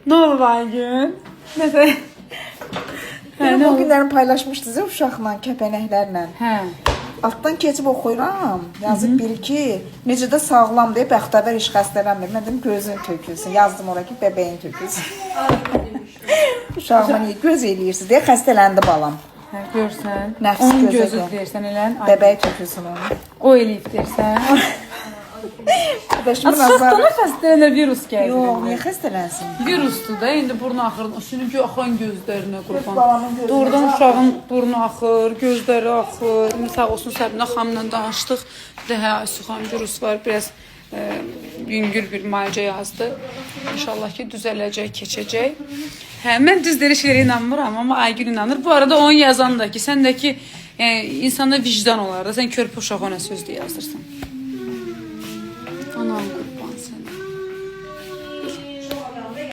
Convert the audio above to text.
Ne oldu Aygün? Mesela... Benim o günlərini paylaşmışdınız ya uşaqla, kəpənəklərlə. Hə. Altdan keçib oxuyuram. Yazıb biri ki, necə də sağlam deyə bəxtəvər iş xəstələnmir. Mən dedim gözün tökülsün. Yazdım ora ki, bəbəyin tökülsün. Uşağıma niyə göz eləyirsiniz deyə xəstələndi balam. Hə, görsən. Nəfs Onun gözə gözü də. deyirsən elən. Bəbəyi tökülsün onu. O eləyib deyirsən. Qardaşımın Saxtana xəstələnə virus gəlir. Yox, niyə xəstələnsin? Virusdur da, indi burnu axır. Çünki axan gözlərinə qurban. Balamın gözünə Doğrudan uşağın burnu axır, gözləri axır. Sağ olsun Səbinə xanımla danışdıq. Bir də hə, Aysuxan virus var, biraz yüngül bir müalicə yazdı. İnşallah ki, düzələcək, keçəcək. Hə, mən düzləri şeylərə inanmıram, amma Aygün inanır. Bu arada onu yazan da ki, səndəki insanda vicdan olar da, sən körpə uşağı ona sözdü yazdırsan.